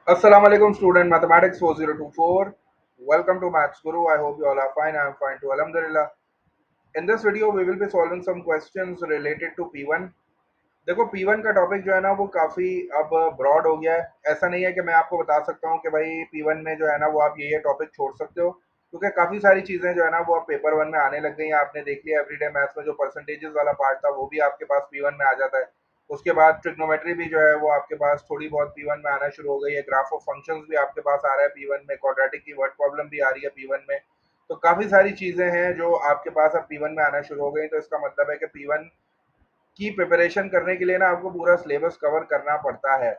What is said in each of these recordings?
Assalamu alaikum student mathematics 4024. Welcome to Maths Guru. I hope you all are fine. I am fine too. Alhamdulillah. In this video we will be solving some questions related to P1. देखो P1 का topic जो है ना वो काफ़ी अब broad हो गया है। ऐसा नहीं है कि मैं आपको बता सकता हूँ कि भाई P1 में जो है ना वो आप ये टॉपिक छोड़ सकते हो, क्योंकि काफ़ी सारी चीज़ें जो है ना वो अब पेपर वन में आने लग गई हैं। आपने देख लिया एवरीडे मैथ्स में जो परसेंटेजेस वाला पार्ट था वो भी आपके पास P1 में आ जाता है। उसके बाद ट्रिग्नोमेट्री भी जो है वो आपके पास थोड़ी बहुत P1 में आना शुरू हो गई है। ग्राफ ऑफ फंक्शंस भी आपके पास आ रहा है P1 में। क्वाड्रेटिक की वर्ड प्रॉब्लम भी आ रही है P1 में। तो काफ़ी सारी चीज़ें हैं जो आपके पास अब P1 में आना शुरू हो गई। तो इसका मतलब है कि P1 की प्रिपरेशन करने के लिए ना आपको पूरा सिलेबस कवर करना पड़ता है।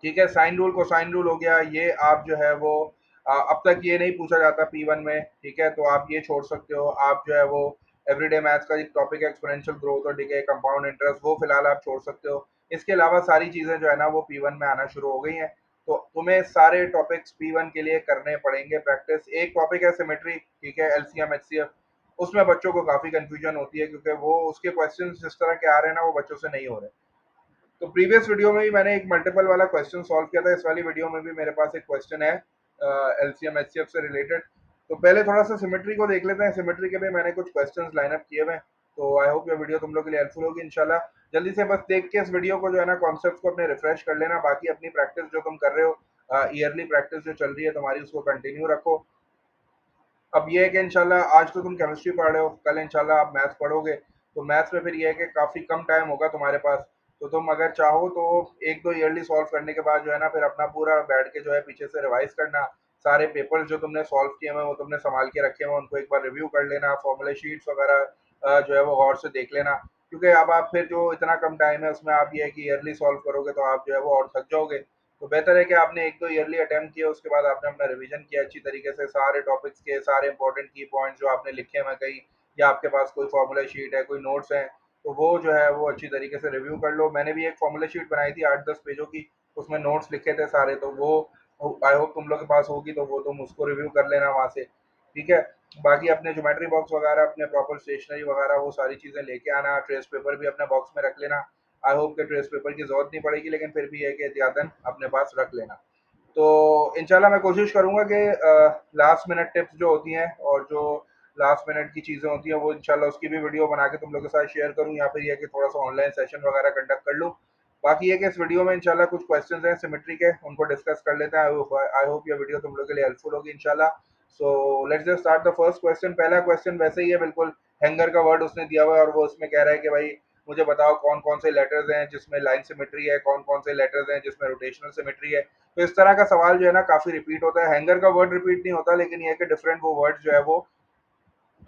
ठीक है, साइन रूल कोसाइन रूल हो गया, ये आप जो है वो अब तक ये नहीं पूछा जाता P1 में। ठीक है, तो आप ये छोड़ सकते हो। आप जो है वो एवरीडे मैथ्स का एक टॉपिक है एक्सपोनेंशियल ग्रोथ और ठीक है कंपाउंड इंटरेस्ट, वो फिलहाल आप छोड़ सकते हो। इसके अलावा सारी चीज़ें जो है ना वो P1 में आना शुरू हो गई हैं। तो तुम्हें सारे टॉपिक्स P1 के लिए करने पड़ेंगे प्रैक्टिस। एक टॉपिक है सिमेट्री, ठीक है, एलसीएम एचसीएफ। उसमें बच्चों को काफ़ी कंफ्यूजन होती है क्योंकि वो उसके क्वेश्चंस जिस तरह के आ रहे हैं ना वो बच्चों से नहीं हो रहे। तो प्रीवियस वीडियो में भी मैंने एक मल्टीपल वाला क्वेश्चन सॉल्व किया था। इस वाली वीडियो में भी मेरे पास एक क्वेश्चन है एलसीएम एचसीएफ से रिलेटेड। तो पहले थोड़ा सा सिमेट्री को देख लेते हैं। सिमेट्री के भी मैंने कुछ क्वेश्चंस लाइन अप किए हुए हैं। तो आई होप ये वीडियो तुम लोग के लिए हेल्पफुल होगी इंशाल्लाह। जल्दी से बस देख के इस वीडियो को जो है ना कॉन्सेप्ट को अपने रिफ्रेश कर लेना। बाकी अपनी प्रैक्टिस जो तुम कर रहे हो, ईयरली प्रैक्टिस जो चल रही है तुम्हारी, उसको कंटिन्यू रखो। अब ये है कि इंशाल्लाह आज तो तुम केमिस्ट्री पढ़ रहे हो, कल इंशाल्लाह आप मैथ्स पढ़ोगे। तो मैथ्स में फिर ये है कि काफ़ी कम टाइम होगा तुम्हारे पास। तो तुम अगर चाहो तो एक दो ईयरली सॉल्व करने के बाद जो है ना फिर अपना पूरा बैठ के जो है पीछे से रिवाइज करना। सारे पेपर्स जो तुमने सॉल्व किए हुए हैं वो तुमने संभाल के रखे हुए हैं, उनको एक बार रिव्यू कर लेना। फॉर्मूले शीट्स वगैरह जो है वो गौर से देख लेना, क्योंकि अब आप फिर जो इतना कम टाइम है उसमें आप ये है कि ईयरली सॉल्व करोगे तो आप जो है वो और थक जाओगे। तो बेहतर है कि आपने एक दो ईयरली अटेम्प्ट किया, उसके बाद आपने अपना रिवीजन किया अच्छी तरीके से। सारे टॉपिक्स के सारे इंपॉर्टेंट की पॉइंट्स जो आपने लिखे हैं कहीं, या आपके पास कोई फॉर्मूला शीट है, कोई नोट्स हैं, तो वो जो है वो अच्छी तरीके से रिव्यू कर लो। मैंने भी एक फॉर्मूला शीट बनाई थी 8-10 पेजों की, उसमें नोट्स लिखे थे सारे। तो वो आई होप तुम लोग के पास होगी, तो वो तुम उसको रिव्यू कर लेना वहाँ से। ठीक है, बाकी अपने ज्योमेट्री बॉक्स वगैरह, अपने प्रॉपर स्टेशनरी वगैरह, वो सारी चीज़ें लेके आना। ट्रेस पेपर भी अपने बॉक्स में रख लेना। आई होप के ट्रेस पेपर की ज़रूरत नहीं पड़ेगी, लेकिन फिर भी है कि एहतियातन अपने पास रख लेना। तो इंशाल्लाह मैं कोशिश करूँगा कि लास्ट मिनट टिप्स जो होती हैं और जो लास्ट मिनट की चीज़ें होती हैं वो इंशाल्लाह उसकी भी वीडियो बना के तुम लोग के साथ शेयर करूँ, या फिर ये कि थोड़ा सा ऑनलाइन सेशन वगैरह कंडक्ट कर लूँ। बाकी ये कि इस वीडियो में इंशाल्लाह कुछ क्वेश्चंस हैं सिमेट्री के, उनको डिस्कस कर लेते हैं। आई होप ये वीडियो तुम लोग के लिए हेल्पफुल होगी इंशाल्लाह। So let's just start the first question. पहला क्वेश्चन वैसे ही है बिल्कुल, हैंगर का वर्ड उसने दिया हुआ है और वो उसमें कह रहा है कि भाई मुझे बताओ कौन कौन से लेटर्स हैं जिसमें लाइन सिमेट्री है, कौन कौन से लेटर्स हैं जिसमें रोटेशनल सिमेट्री है। तो इस तरह का सवाल जो है ना काफी रिपीट होता है। हैंगर का वर्ड रिपीट नहीं होता, लेकिन ये है कि डिफरेंट वो वर्ड जो है वो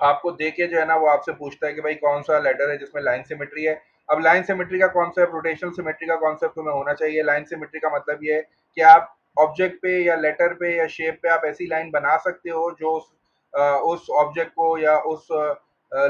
आपको देके जो है ना वो आपसे पूछता है कि भाई कौन सा लेटर है जिसमें लाइन सिमेट्री है। अब लाइन सिमेट्री का कॉन्सेप्ट, रोटेशनल सिमेट्री का कॉन्सेप्ट तुम्हें होना चाहिए। लाइन सिमेट्री का मतलब ये है कि आप ऑब्जेक्ट पे या लेटर पे या शेप पे आप ऐसी लाइन बना सकते हो जो उस ऑब्जेक्ट को या उस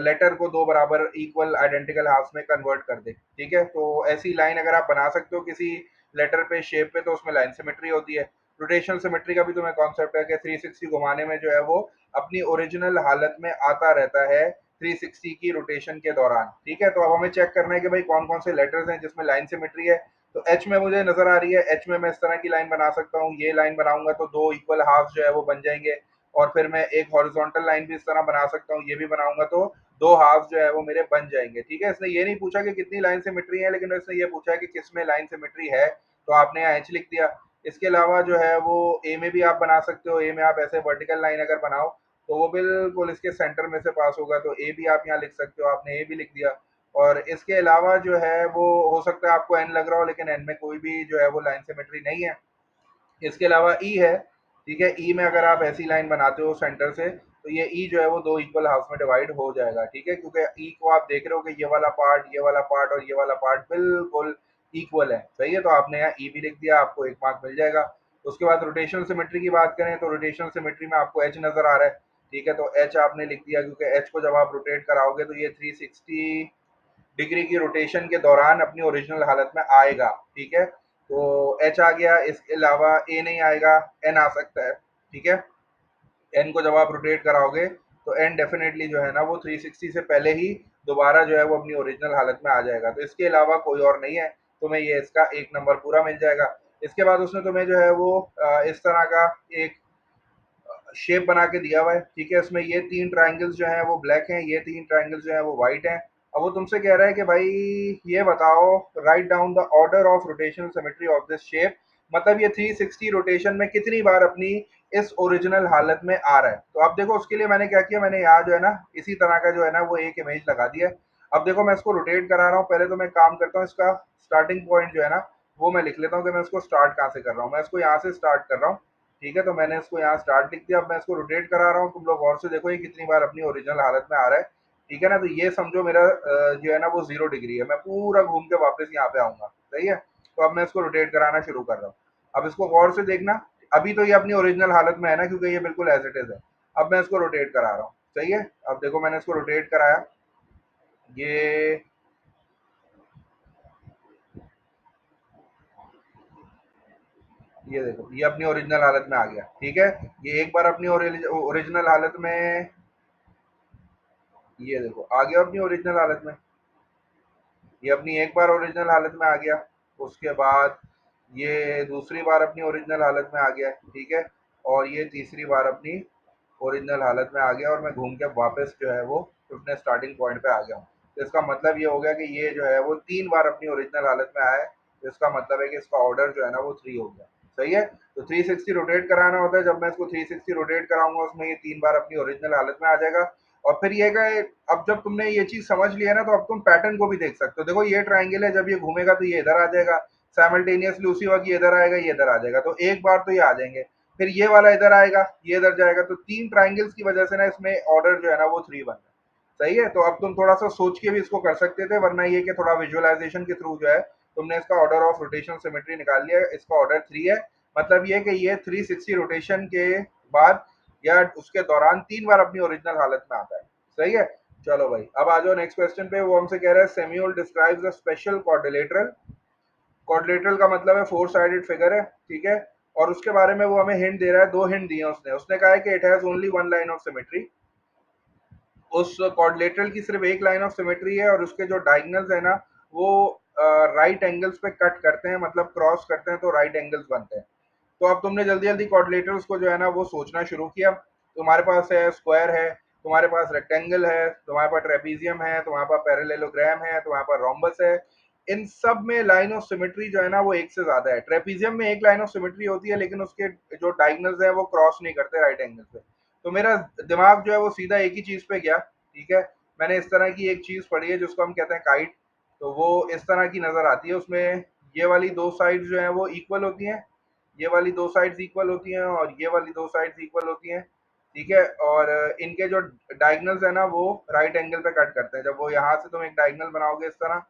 लेटर को दो बराबर इक्वल आइडेंटिकल हाफ्स में कन्वर्ट कर दे। ठीक है, तो ऐसी लाइन अगर आप बना सकते हो किसी लेटर पे, शेप पे, तो उसमें लाइन सिमेट्री होती है। रोटेशनल सिमेट्री का भी तुम्हें कॉन्सेप्ट है कि 360 घुमाने में जो है वो अपनी ओरिजिनल हालत में आता रहता है 360 की रोटेशन के दौरान। ठीक है, तो अब हमें चेक करना है कि भाई कौन कौन से लेटर्स हैं जिसमें लाइन सिमेट्री है। तो एच में मुझे नजर आ रही है, एच में मैं इस तरह की लाइन बना सकता हूँ। ये लाइन बनाऊंगा तो दो इक्वल हाफ जो है वो बन जाएंगे। और फिर मैं एक हॉरिजॉन्टल लाइन भी इस तरह बना सकता हूँ, ये भी बनाऊंगा तो दो हाफ जो है वो मेरे बन जाएंगे। ठीक है, इसने ये नहीं पूछा कि कितनी लाइन सिमेट्री है, लेकिन इसने ये पूछा है कि किस में लाइन सिमेट्री है, तो आपने यहाँ एच लिख दिया। इसके अलावा जो है वो ए में भी आप बना सकते हो। ए में आप ऐसे वर्टिकल लाइन अगर बनाओ तो वो बिल्कुल इसके सेंटर में से पास होगा, तो ए भी आप यहाँ लिख सकते हो। आपने ए भी लिख दिया। और इसके अलावा जो है वो हो सकता है आपको एन लग रहा हो, लेकिन एन में कोई भी जो है वो लाइन सिमेट्री नहीं है। इसके अलावा ई है। ठीक है, ई में अगर आप ऐसी लाइन बनाते हो सेंटर से, तो ये ई जो है वो दो इक्वल हाफ में डिवाइड हो जाएगा। ठीक है, क्योंकि ई को आप देख रहे हो कि ये वाला पार्ट, ये वाला पार्ट और ये वाला पार्ट बिल्कुल इक्वल है। सही है, तो आपने यहाँ ई भी लिख दिया, आपको एक मार्क मिल जाएगा। उसके बाद रोटेशनल सिमेट्री की बात करें तो रोटेशनल सिमेट्री में आपको एच नजर आ रहा है। ठीक है, तो एच आपने लिख दिया, क्योंकि एच को जब आप रोटेट कराओगे तो ये 360 डिग्री की रोटेशन के दौरान अपनी ओरिजिनल हालत में आएगा। ठीक है, तो एच आ गया। इसके अलावा ए नहीं आएगा, एन आ सकता है। ठीक है, एन को जब आप रोटेट कराओगे तो एन डेफिनेटली जो है ना वो 360 से पहले ही दोबारा जो है वो अपनी ओरिजिनल हालत में आ जाएगा। तो इसके अलावा कोई और नहीं है, तो मैं ये इसका एक नंबर पूरा मिल जाएगा। इसके बाद उसने तुम्हें जो है वो इस तरह का एक शेप बना के दिया हुआ है, ठीक है। इसमें ये 3 ट्रायंगल्स जो हैं वो ब्लैक हैं, ये 3 ट्रायंगल्स जो हैं वो व्हाइट हैं। अब वो तुमसे कह रहा है कि भाई ये बताओ, write down the order of rotational symmetry of this shape, मतलब ये 360 रोटेशन में कितनी बार अपनी इस ओरिजिनल हालत में आ रहा है। तो अब देखो उसके लिए मैंने क्या किया, मैंने यहाँ जो है ना इसी तरह का जो है ना वो एक इमेज लगा दिया है। अब देखो मैं इसको रोटेट करा रहा हूँ, पहले तो मैं काम करता हूँ, इसका स्टार्टिंग पॉइंट जो है ना वो मैं लिख लेता हूँ कि मैं इसको स्टार्ट कहाँ से कर रहा हूँ। मैं इसको यहाँ से स्टार्ट कर रहा हूँ, ठीक है। तो मैंने इसको यहाँ स्टार्ट लिख दिया। अब मैं इसको रोटेट करा रहा हूँ, तुम लोग गौर से देखो ये कितनी बार अपनी ओरिजिनल हालत में आ रहा है, ठीक है ना। तो ये समझो मेरा जो है ना वो 0 डिग्री है, मैं पूरा घूम के वापस यहाँ पे आऊंगा, सही है। तो अब मैं इसको रोटेट कराना शुरू कर रहा हूँ। अब इसको गौर से देखना, अभी तो ये अपनी ओरिजिनल हालत में है ना, क्योंकि ये बिल्कुल एज इट इज है। अब मैं इसको रोटेट करा रहा हूँ, सही है। अब देखो मैंने इसको रोटेट कराया, ये ये देखो ये अपनी ओरिजिनल हालत में आ गया, ठीक है। ये एक बार अपनी ओरिजिनल हालत में, ये देखो आ गया अपनी ओरिजिनल हालत में, ये अपनी एक बार ओरिजिनल हालत में आ गया। उसके बाद ये दूसरी बार अपनी ओरिजिनल हालत में आ गया, ठीक है। और ये तीसरी बार अपनी ओरिजिनल हालत में आ गया, और मैं घूम के वापस जो है वो अपने स्टार्टिंग पॉइंट पे आ गया हूँ। तो इसका मतलब ये हो गया कि ये जो है वो 3 बार अपनी ओरिजिनल हालत में आया है। तो इसका मतलब है कि इसका ऑर्डर जो है ना वो 3 हो गया, सही है। तो 360 रोटेट कराना होता है, जब मैं इसको 360 रोटेट कराऊंगा उसमें ये 3 बार अपनी ओरिजिनल हालत में आ जाएगा। और फिर ये गए, अब जब तुमने ये चीज समझ लिया ना, तो अब तुम पैटर्न को भी देख सकते हो। देखो ये ट्राइंगल है, जब ये घूमेगा तो ये इधर आ जाएगा, साइमल्टेनियसली उसी वक्त ये इधर आएगा, ये इधर आ जाएगा, तो एक बार तो ये आ जाएंगे। फिर ये वाला इधर आएगा, ये इधर जाएगा, तो 3 ट्राइंगल्स की वजह से ना इसमें ऑर्डर जो है ना वो 3 बन रहा है, सही है। तो अब तुम थोड़ा सा सोच के भी इसको कर सकते थे, वरना ये कि थोड़ा विजुअलाइजेशन के थ्रू जो है तुमने इसका ऑर्डर ऑफ रोटेशन सिमेट्री निकाल लिया। इसका ऑर्डर 3 है, मतलब ये कि ये 360 रोटेशन के बाद या उसके दौरान 3 बार अपनी ओरिजिनल हालत में आता है, सही है। चलो भाई अब आ जाओ नेक्स्ट क्वेश्चन पे। वो हमसे कह रहा है Samuel describes a special quadrilateral. Quadrilateral का मतलब है 4 साइडेड फिगर है, ठीक है। और उसके बारे में वो हमें हिंट दे रहा है, 2 हिंट दिए हैं उसने। उसने कहा है कि it has only one line of symmetry, उस क्वाड्रिलेटरल की सिर्फ एक लाइन ऑफ सिमेट्री है, और उसके जो डायगोनल्स है ना वो राइट एंगल्स पे कट करते हैं, मतलब क्रॉस करते हैं तो राइट एंगल्स बनते हैं। तो अब तुमने जल्दी जल्दी क्वाड्रिलेटरल्स को जो है ना वो सोचना शुरू किया। तुम्हारे पास है स्क्वायर है, तुम्हारे पास रेक्टेंगल है, तुम्हारे पास ट्रेपीजियम है, तुम्हारे पास पैरेललोग्राम है, तुम्हारे पास रोम्बस है। इन सब में लाइन ऑफ सिमेट्री जो है ना वो एक से ज्यादा है। ट्रेपीजियम में एक लाइन ऑफ सिमेट्री होती है, लेकिन उसके जो डायगोनल्स है वो क्रॉस नहीं करते राइट एंगल पे। तो मेरा दिमाग जो है वो सीधा एक ही चीज पे गया, ठीक है। मैंने इस तरह की एक चीज पढ़ी है जिसको हम कहते हैं काइट। तो वो इस तरह की नजर आती है, उसमें ये वाली 2 साइड्स जो है वो इक्वल होती हैं, ये वाली 2 साइड्स इक्वल होती हैं, और ये वाली 2 साइड्स इक्वल होती हैं, ठीक है। और इनके जो डायगोनल्स है ना वो राइट एंगल पे कट करते हैं। जब वो यहाँ से तुम एक डायगोनल बनाओगे इस तरह,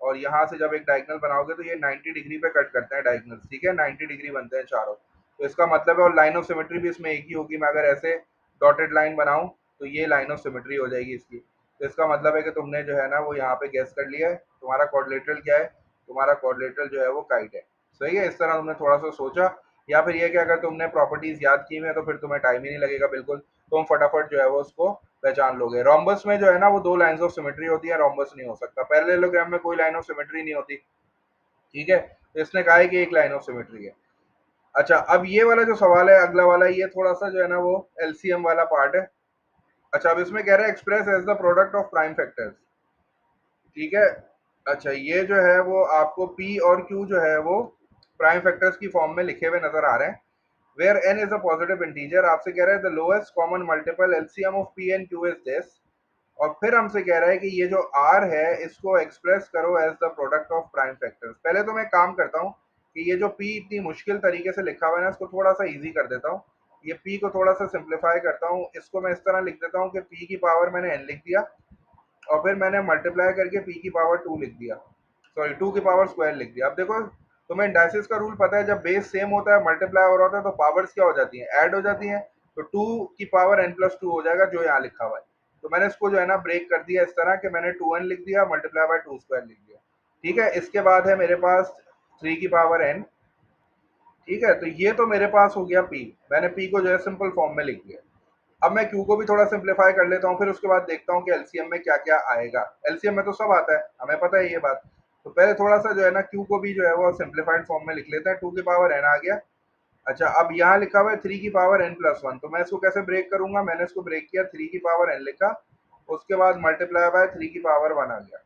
और यहाँ से जब एक डायगोनल बनाओगे तो ये 90 डिग्री पे कट करते हैं डायगोनल्स, ठीक है। 90 डिग्री बनते हैं चारों। तो इसका मतलब है, और लाइन ऑफ सिमेट्री भी इसमें एक ही होगी। मैं अगर ऐसे डॉटेड लाइन बनाऊं तो ये लाइन ऑफ सिमेट्री हो जाएगी इसकी। तो इसका मतलब है कि तुमने जो है ना वो यहाँ पे गैस कर लिया है। तुम्हारा कोऑर्डिनेटर क्या है, तुम्हारा कोऑर्डिनेटर जो है वो काइट है, सही है। इस तरह तुमने थोड़ा सा सोचा, या फिर ये कि अगर तुमने प्रॉपर्टीज याद की हुई है तो फिर तुम्हें टाइम ही नहीं लगेगा बिल्कुल, तुम फटाफट जो है वो उसको पहचान लोगे। रोम्बस में जो है ना वो 2 लाइंस ऑफ सिमेट्री होती है, रोम्बस नहीं हो सकता। पैरेललोग्राम में कोई लाइन ऑफ सिमेट्री नहीं होती, ठीक है। तो इसने कहा है कि एक लाइन ऑफ सिमेट्री है। अच्छा अब ये वाला जो सवाल है अगला वाला, ये थोड़ा सा जो है ना वो एलसीएम वाला पार्ट है। अच्छा अब इसमें कह रहा है express as the product of prime factors, ठीक है। अच्छा ये जो है वो आपको पी और क्यू जो है वो प्राइम फैक्टर्स की फॉर्म में लिखे हुए नजर आ रहे हैं। Where n is a positive integer, आपसे कह रहा है the lowest common multiple LCM of p and q is this. और फिर हमसे कह रहा है कि ये जो आर है इसको एक्सप्रेस करो as the product of prime factors. पहले तो मैं काम करता हूँ कि ये जो पी इतनी मुश्किल तरीके से लिखा हुआ है ना इसको थोड़ा सा इजी कर देता हूँ। ये पी को थोड़ा सा सिंप्लीफाई करता हूँ, इसको मैं इस तरह लिख देता हूँ कि पी की पावर मैंने एन लिख दिया, और फिर मैंने मल्टीप्लाई करके पी की पावर 2 लिख दिया, सॉरी 2 की पावर स्क्वायर लिख दिया। अब देखो तुम्हें डायसिस का रूल पता है, जब बेस सेम होता है मल्टीप्लाई हो रहा होता है तो पावर्स क्या हो जाती हैं, ऐड हो जाती हैं। तो 2 की पावर n+2 हो जाएगा जो यहाँ लिखा हुआ है। तो मैंने इसको जो है ना ब्रेक कर दिया इस तरह कि मैंने 2n लिख दिया मल्टीप्लाई बाय 2 स्क्वायर लिख दिया, ठीक है। इसके बाद है मेरे पास 3 की पावर n, ठीक है। तो ये तो मेरे पास हो गया p, मैंने p को जो है सिंपल फॉर्म में लिख दिया। अब मैं क्यू को भी थोड़ा सिंप्लीफाई कर लेता हूँ, फिर उसके बाद देखता हूँ कि एलसीएम में क्या क्या आएगा। एलसीएम में तो सब आता है, हमें पता है ये बात। तो पहले थोड़ा सा जो है ना क्यू को भी जो है वो सिंप्लीफाइड फॉर्म में लिख लेते हैं, टू की पावर एन आ गया। अच्छा, अब यहाँ लिखा हुआ है थ्री की पावर एन प्लस वन, तो मैं इसको कैसे ब्रेक करूंगा, मैंने इसको ब्रेक किया, थ्री की पावर एन लिखा, उसके बाद मल्टीप्लाई बाय थ्री की पावर वन आ गया।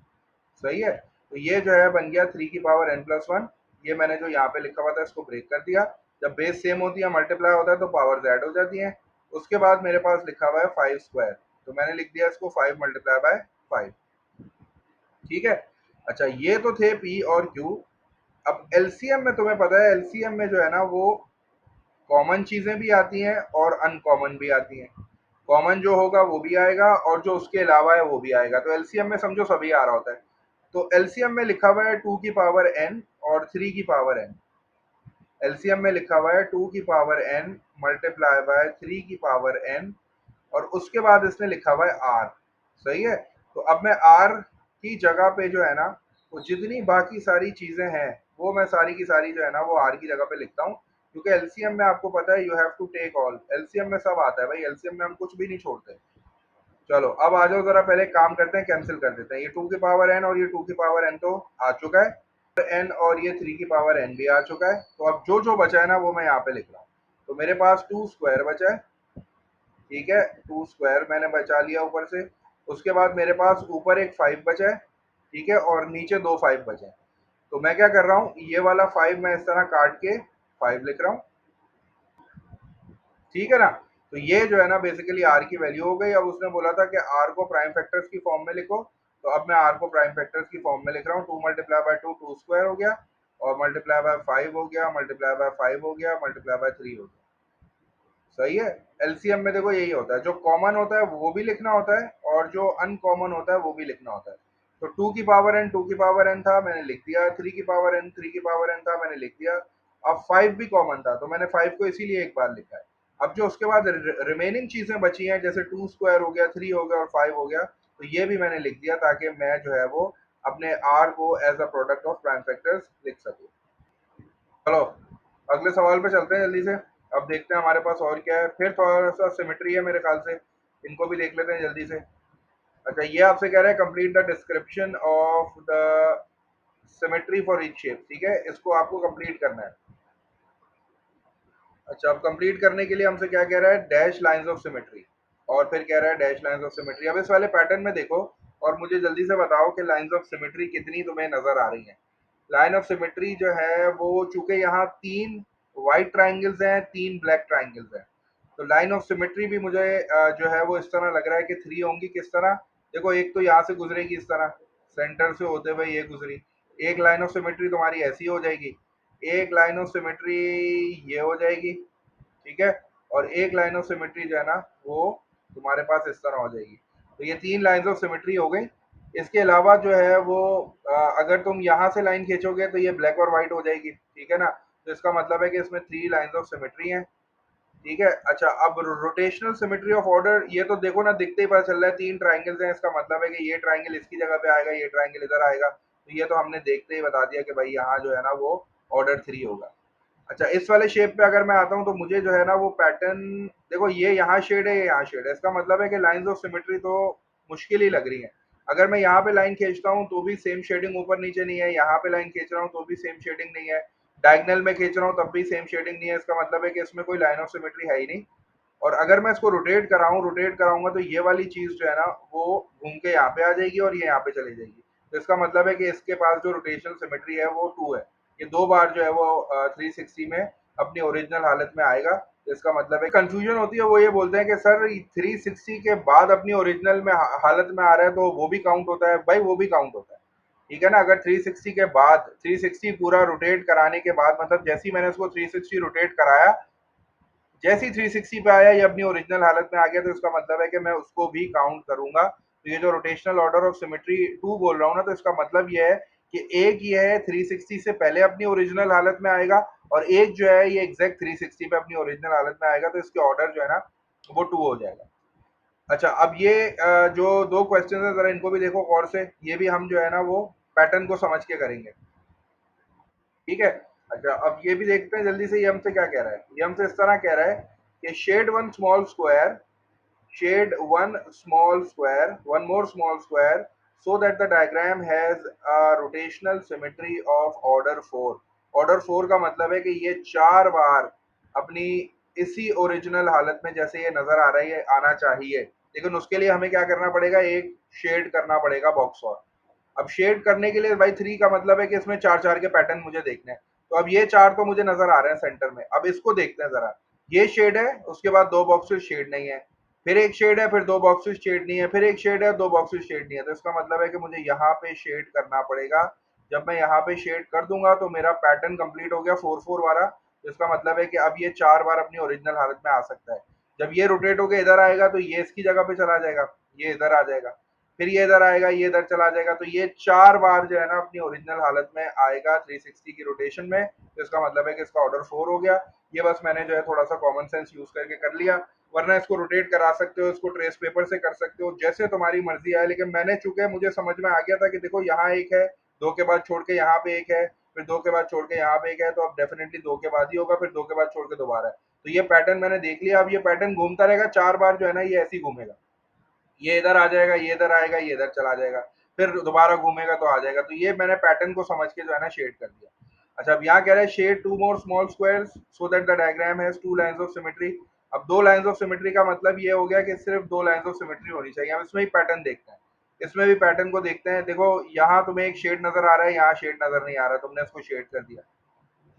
सही है, तो ये जो है बन गया थ्री की पावर एन प्लस वन। ये मैंने जो यहाँ पे लिखा हुआ था इसको ब्रेक कर दिया। जब बेस सेम होती है, मल्टीप्लाई होता है, तो पावर्स ऐड हो जाती हैं। उसके बाद मेरे पास लिखा हुआ है फाइव स्क्वायर, तो मैंने लिख दिया इसको फाइव मल्टीप्लाई बाय फाइव। ठीक है। अच्छा, ये तो थे पी और क्यू। अब एलसीएम में तुम्हें पता है, एलसीएम में जो है ना वो कॉमन चीजें भी आती हैं और अनकॉमन भी आती हैं। कॉमन जो होगा वो भी आएगा और जो उसके अलावा है वो भी आएगा, तो एलसीएम में समझो सभी आ रहा होता है। तो एलसीएम में लिखा हुआ है टू की पावर एन और थ्री की पावर एन। एलसीएम में लिखा हुआ है टू की power n multiply by three की पावर एन, और उसके बाद इसने लिखा हुआ है आर। सही है। तो अब मैं आर की जगह पे जो है ना वो जितनी बाकी सारी चीजें हैं वो मैं सारी की सारी जो है ना वो आर की जगह पे लिखता हूँ, क्योंकि एलसीएम में आपको पता है you have to take all, LCM में सब आता है भाई, एलसीएम में हम कुछ भी नहीं छोड़ते। चलो अब आ जाओ, जरा पहले काम करते हैं, कैंसिल कर देते हैं। ये टू की पावर एन और ये टू की पावर एन तो आ चुका है, एन और ये थ्री की पावर एन भी आ चुका है। तो अब जो जो बचा है ना वो मैं यहाँ पे लिख रहा हूँ। तो मेरे पास टू स्क्वायर बचा है। ठीक है, टू स्क्वायर मैंने बचा लिया ऊपर से। उसके बाद मेरे पास ऊपर एक फाइव बचा है। ठीक है, और नीचे दो फाइव बचे हैं। तो मैं क्या कर रहा हूँ, ये वाला फाइव मैं इस तरह काट के फाइव लिख रहा हूँ। ठीक है ना। तो ये जो है ना बेसिकली आर की वैल्यू हो गई। अब उसने बोला था कि आर को प्राइम फैक्टर्स की फॉर्म में लिखो, तो अब मैं आर को प्राइम फैक्टर्स की फॉर्म में लिख रहा हूँ। Two multiply by two, two square हो गया, और मल्टीप्लाई बाय फाइव हो गया, मल्टीप्लाई बाय फाइव हो गया, मल्टीप्लाई बाय थ्री हो गया। सही है। एलसीएम में देखो यही होता है, जो कॉमन होता है वो भी लिखना होता है और जो अनकॉमन होता है वो भी लिखना होता है। तो टू की पावर एन, टू की पावर एन था मैंने लिख दिया, थ्री की पावर एन, थ्री की पावर एन था मैंने लिख दिया। अब फाइव भी कॉमन था तो मैंने फाइव को इसीलिए एक बार लिखा है। अब जो उसके बाद रिमेनिंग चीजें बची हैं, जैसे टू स्क्वायर हो गया, थ्री हो गया और फाइव हो गया, तो ये भी मैंने लिख दिया ताकि मैं जो है वो अपने आर को as a product of prime factors लिख सकूं। चलो अगले सवाल पे चलते हैं जल्दी से। अब देखते हैं हमारे पास और क्या है, फिर थोड़ा सा सिमेट्री है मेरे ख्याल से, इनको भी देख लेते हैं जल्दी से। अच्छा, ये आपसे कह रहा है complete the description of the symmetry for each shape. ठीक है, इसको आपको कंप्लीट करना है। अच्छा, अब कंप्लीट करने के लिए हमसे क्या कह रहा है, डैश लाइंस ऑफ सिमेट्री, और फिर कह रहा है डैश लाइंस ऑफ सिमेट्री। अब इस वाले पैटर्न में देखो और मुझे जल्दी से बताओ कि लाइंस ऑफ सिमेट्री कितनी तुम्हें नजर आ रही हैं। लाइन ऑफ सिमेट्री जो है वो, चूंकि यहाँ तीन व्हाइट ट्राइंगल्स हैं, तीन ब्लैक ट्राइंगल्स हैं, तो लाइन ऑफ सिमेट्री भी मुझे जो है वो इस तरह लग रहा है कि थ्री होंगी। किस तरह, देखो एक तो यहाँ से गुजरेगी इस तरह, सेंटर से होते हुए ये गुजरी, एक लाइन ऑफ सिमेट्री तुम्हारी ऐसी हो जाएगी, एक लाइन ऑफ सिमेट्री ये हो जाएगी। ठीक है, और एक लाइन ऑफ सिमेट्री जो है ना वो तुम्हारे पास इस तरह हो जाएगी। तो ये तीन लाइंस ऑफ सिमेट्री हो गई। इसके अलावा जो है वो अगर तुम यहाँ से लाइन खींचोगे तो ये ब्लैक और व्हाइट हो जाएगी। ठीक है ना, तो इसका मतलब है कि इसमें थ्री लाइंस ऑफ सिमेट्री हैं। ठीक है। अच्छा, अब रोटेशनल सिमेट्री ऑफ ऑर्डर, ये तो देखो ना दिखते ही पता चल रहा है, तीन ट्राइंगल्स हैं, इसका मतलब है कि ये ट्राइंगल इसकी जगह पे आएगा, ये ट्राइंगल इधर आएगा, तो ये तो हमने देखते ही बता दिया कि भाई यहाँ जो है ना वो ऑर्डर थ्री होगा। अच्छा, इस वाले शेप पे अगर मैं आता हूँ तो मुझे जो है ना वो पैटर्न, देखो ये यहाँ शेड है, ये यहाँ शेड है, इसका मतलब है कि लाइंस ऑफ सिमेट्री तो मुश्किल ही लग रही है। अगर मैं यहाँ पे लाइन खींचता हूँ तो भी सेम शेडिंग ऊपर नीचे नहीं है, यहाँ पे लाइन खींच रहा हूँ तो भी सेम शेडिंग नहीं है, डायगनल में खींच रहा हूँ तब भी सेम शेडिंग नहीं है, इसका मतलब है कि इसमें कोई लाइन ऑफ सिमेट्री है ही नहीं। और अगर मैं इसको रोटेट कराऊं, रोटेट कराऊंगा तो ये वाली चीज जो है ना वो घूम के यहाँ पे आ जाएगी और ये यहाँ पे चली जाएगी। तो इसका मतलब है कि इसके पास जो रोटेशनल सिमेट्री है वो टू है। ये दो बार जो है वो 360 में अपनी ओरिजिनल हालत में आएगा। तो इसका मतलब है कंफ्यूजन होती है, वो ये बोलते हैं कि सर 360 के बाद अपनी ओरिजिनल में हालत में आ रहा है तो वो भी काउंट होता है। भाई वो भी काउंट होता है। ठीक है ना, अगर 360 के बाद, 360 पूरा रोटेट कराने के बाद, मतलब जैसे ही मैंने उसको 360 रोटेट कराया, जैसे ही 360 पे आया ये अपनी ओरिजिनल हालत में आ गया, तो इसका मतलब है कि मैं उसको भी काउंट करूंगा। तो ये जो rotational order of symmetry two बोल रहा हूँ ना, तो इसका मतलब ये है कि एक ये है 360 से पहले अपनी ओरिजिनल हालत में आएगा, और एक जो है ये एग्जैक्ट 360 पे अपनी ओरिजिनल हालत में आएगा, तो इसके ऑर्डर जो है ना वो टू हो जाएगा। अच्छा, अब ये जो दो क्वेश्चन है जरा इनको भी देखो गौर से, ये भी हम जो है ना वो पैटर्न को समझ के करेंगे। ठीक है। अच्छा, अब ये भी देखते हैं जल्दी से, ये हमसे क्या कह रहा है, ये हमसे इस तरह कह रहा है कि shade one small square, shade one small square, one more small square so that the diagram has a rotational symmetry of order 4. Order 4 का मतलब है कि ये 4 बार अपनी इसी ओरिजिनल हालत में जैसे ये नजर आ रही है आना चाहिए, लेकिन उसके लिए हमें क्या करना पड़ेगा, एक शेड करना पड़ेगा बॉक्स और। अब शेड करने के लिए भाई 3 का मतलब है कि इसमें 4-4 के पैटर्न मुझे देखने हैं। तो अब ये 4 तो मुझे नजर आ रहे हैं सेंटर में। अब इसको देखते हैं जरा। ये शेड है, उसके बाद 2 बॉक्सेस शेड नहीं है। फिर एक शेड है, फिर 2 बॉक्सेस शेड नहीं है, फिर एक शेड है, 2 बॉक्सेस शेड नहीं है। तो इसका मतलब है कि मुझे यहाँ पे शेड करना पड़ेगा। जब मैं यहाँ पे शेड कर दूंगा तो मेरा पैटर्न कंप्लीट हो गया 4-4 वाला। जिसका मतलब है कि अब ये 4 बार अपनी ओरिजिनल हालत में आ सकता है। जब ये रोटेट होके इधर आएगा तो ये इसकी जगह पे चला जाएगा, ये इधर आ जाएगा, फिर ये इधर आएगा, ये इधर चला जाएगा। तो ये 4 बार जो है ना अपनी ओरिजिनल हालत में आएगा 360 की रोटेशन में। तो इसका मतलब है कि इसका ऑर्डर 4 हो गया। ये बस मैंने जो है थोड़ा सा कॉमन सेंस यूज करके कर लिया। वरना इसको रोटेट करा सकते हो, इसको ट्रेस पेपर से कर सकते हो, जैसे तुम्हारी मर्जी आए। लेकिन मैंने चूंकि मुझे समझ में आ गया था कि देखो यहाँ एक है, 2 के बाद छोड़ के यहाँ पे एक है, फिर 2 के बाद छोड़ के यहाँ पे एक है, तो अब डेफिनेटली 2 के बाद ही होगा, फिर 2 के बाद छोड़ के दोबारा है। तो ये पैटर्न मैंने देख लिया। अब ये पैटर्न घूमता रहेगा 4 बार जो है ना, ये ऐसे ही घूमेगा। ये इधर आ जाएगा, ये इधर आएगा, ये इधर चला जाएगा, फिर दोबारा घूमेगा तो आ जाएगा। तो ये मैंने पैटर्न को समझ के जो है ना शेड कर दिया। अच्छा, अब यहाँ कह रहा है shade 2 more small squares so that the diagram has 2 lines of symmetry. अब 2 लाइंस ऑफ सिमेट्री का मतलब ये हो गया कि सिर्फ 2 लाइंस ऑफ सिमेट्री होनी चाहिए। अब इसमें ही पैटर्न देखते हैं, इसमें भी पैटर्न को देखते हैं। देखो यहाँ तुम्हें एक शेड नजर आ रहा है, यहाँ शेड नजर नहीं आ रहा, तुमने इसको शेड कर दिया।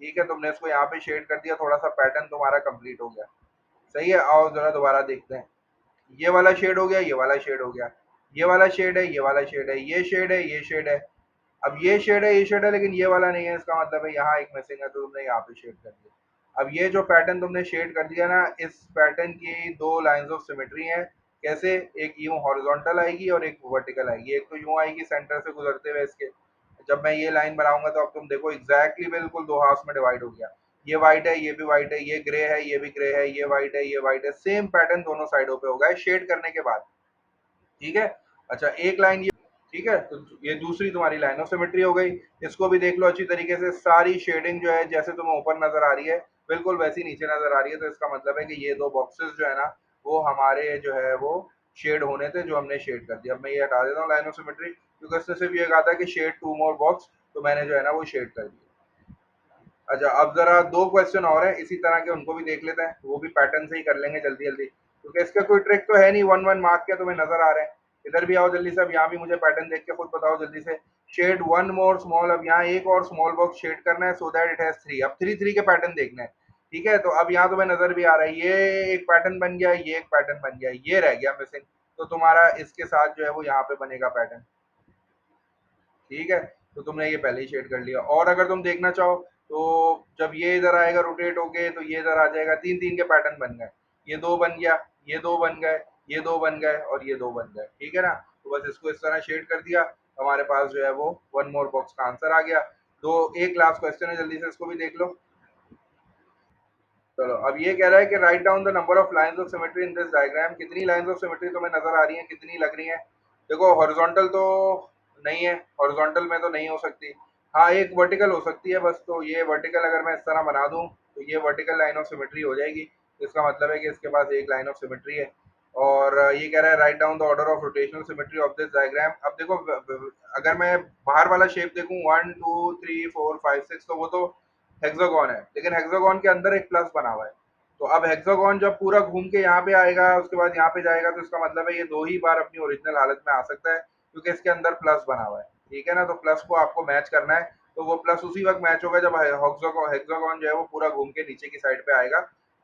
ठीक है, तुमने इसको यहाँ पे शेड कर दिया, थोड़ा सा पैटर्न तुम्हारा कंप्लीट हो गया। सही है, आओ जरा दोबारा देखते हैं। ये वाला शेड हो गया, ये वाला शेड हो गया, ये वाला शेड है, ये वाला शेड है, ये शेड है, ये शेड है। अब ये शेड है, ये शेड है, लेकिन ये वाला नहीं है। इसका मतलब है यहाँ एक मिसिंग है, तो तुमने यहाँ पे शेड कर दिया। अब ये जो पैटर्न तुमने शेड कर दिया ना, इस पैटर्न की 2 लाइंस ऑफ सिमेट्री हैं। कैसे? एक यूं हॉरिजॉन्टल आएगी और एक वर्टिकल आएगी। एक तो यूं आएगी सेंटर से गुजरते हुए इसके। जब मैं ये लाइन बनाऊंगा तो अब तुम देखो एग्जैक्टली बिल्कुल 2 हाफ्स में डिवाइड हो गया। ये व्हाइट है, ये भी व्हाइट है, ये ग्रे है, ये भी ग्रे है, ये व्हाइट है, ये व्हाइट है। सेम पैटर्न दोनों साइडों पे होगा शेड करने के बाद। ठीक है। अच्छा, एक लाइन ये, ठीक है, तो ये दूसरी तुम्हारी लाइन ऑफ सिमेट्री हो गई। इसको भी देख लो अच्छी तरीके से। सारी शेडिंग जो है जैसे तुम्हें ऊपर नजर आ रही है, बिल्कुल वैसी नीचे नजर आ रही है। तो इसका मतलब है कि ये 2 बॉक्सेस जो है ना, वो हमारे जो है वो शेड होने थे, जो हमने शेड कर दिया। अब मैं ये हटा देता हूँ लाइन ऑफ सिमेट्री, क्योंकि इसने सिर्फ ये कहा था कि शेड 2 मोर बॉक्स, तो मैंने जो है ना वो शेड कर दिया। अच्छा, अब जरा 2 क्वेश्चन और हैं इसी तरह के, उनको भी देख लेते हैं। वो भी पैटर्न से ही कर लेंगे जल्दी जल्दी, क्योंकि इसका कोई ट्रिक तो है नहीं। 1-1 मार्क के तुम्हें नजर आ रहे हैं। इधर भी आओ जल्दी से। अब यहाँ भी मुझे पैटर्न देख के खुद बताओ जल्दी से। शेड 1 मोर स्मॉल। अब यहाँ एक और स्मॉल बॉक्स शेड करना है, सो दैट इट हैज 3। अब 3-3 के पैटर्न देखना है। ठीक है, तो अब यहाँ तुम्हें नजर भी आ रहा है, ये एक पैटर्न बन गया, ये एक पैटर्न बन गया, ये रह गया मिसिंग। तो तुम्हारा इसके साथ जो है वो यहाँ पे बनेगा पैटर्न। ठीक है, तो तुमने ये पहले ही शेड कर लिया। और अगर तुम देखना चाहो तो जब ये इधर आएगा रोटेट होके, तो ये इधर आ जाएगा। 3-3 के पैटर्न बन गए। ये 2 बन गया, ये 2 बन गए, ये 2 बन गए और ये 2 बन गए। ठीक है ना? तो बस इसको इस तरह शेड कर दिया, हमारे पास जो है वो 1 मोर बॉक्स का आंसर आ गया। तो एक लास्ट क्वेश्चन है, जल्दी से इसको भी देख लो। चलो, अब ये कह रहा है कि write down the number of lines of symmetry in this diagram. कितनी लाइंस ऑफ सिमेट्री तुम्हें नजर आ रही हैं, कितनी लग रही हैं? देखो हॉरिजॉन्टल तो नहीं है, हॉरिजॉन्टल में तो नहीं हो सकती। हाँ, एक वर्टिकल हो सकती है बस। तो ये वर्टिकल अगर मैं इस तरह बना दूं तो ये वर्टिकल लाइन ऑफ सिमेट्री हो जाएगी। इसका मतलब है कि इसके पास एक लाइन ऑफ सिमेट्री है। और ये कह रहा है write down the order of rotational symmetry of this diagram. अब देखो अगर मैं बाहर वाला शेप देखूं 1 2 3 4 5 6, तो वो तो हेक्सागोन है, लेकिन हेक्सागोन के अंदर एक प्लस बना हुआ है। तो अब हेक्सागोन जब पूरा घूम के यहाँ पे आएगा, उसके बाद यहाँ पे जाएगा, तो इसका मतलब है ये 2 ही बार अपनी ओरिजिनल हालत में आ सकता है, क्योंकि इसके अंदर प्लस बना हुआ है। ठीक है ना? तो प्लस को आपको मैच करना है। तो वो प्लस उसी वक्त मैच होगा जब हेक्सागोन जो है वो पूरा घूम के नीचे की साइड पे आएगा।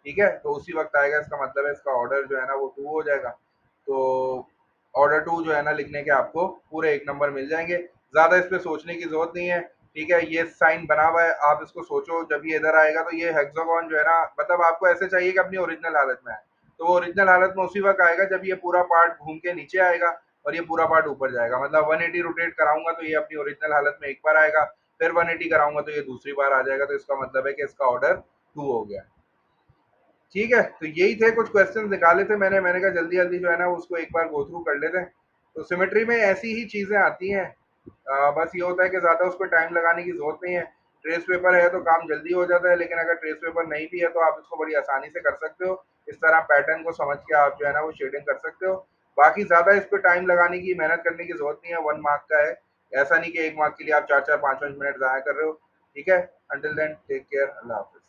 ठीक है, तो उसी वक्त आएगा। इसका मतलब है इसका ऑर्डर जो है ना वो 2 हो जाएगा। तो ऑर्डर 2 जो है ना लिखने के आपको पूरे 1 नंबर मिल जाएंगे। ज्यादा इस पे सोचने की जरूरत नहीं है। ठीक है, ये साइन बना हुआ है, आप इसको सोचो। जब ये इधर आएगा तो ये हेक्सागोन जो है ना, मतलब आपको ऐसे चाहिए कि अपनी ओरिजिनल हालत में आए। तो वो ओरिजिनल हालत में उसी वक्त आएगा जब ये पूरा पार्ट घूम के नीचे आएगा और ये पूरा पार्ट ऊपर जाएगा। मतलब 180 रोटेट कराऊंगा तो ये अपनी ओरिजिनल हालत में एक बार आएगा, फिर 180 कराऊंगा तो ये दूसरी बार आ जाएगा। तो इसका मतलब है कि इसका ऑर्डर 2 हो गया। ठीक है, तो यही थे कुछ क्वेश्चन निकाले थे मैंने कहा जल्दी जल्दी जो है ना उसको एक बार गो थ्रू कर लेते हैं। तो सिमेट्री में ऐसी ही चीजें आती हैं। बस ये होता है कि ज्यादा उस पर टाइम लगाने की जरूरत नहीं है। ट्रेस पेपर है तो काम जल्दी हो जाता है, लेकिन अगर ट्रेस पेपर नहीं भी है तो आप इसको बड़ी आसानी से कर सकते हो। इस तरह पैटर्न को समझ के आप जो है ना वो शेडिंग कर सकते हो। बाकी ज़्यादा इस पे टाइम लगाने की, मेहनत करने की ज़रूरत नहीं है, 1 मार्क का है। ऐसा नहीं कि 1 मार्क के लिए आप 4-4 5-5 मिनट ज़ाया कर रहे हो, ठीक है? अंटिल देन टेक केयर, अल्लाह हाफ़िज़।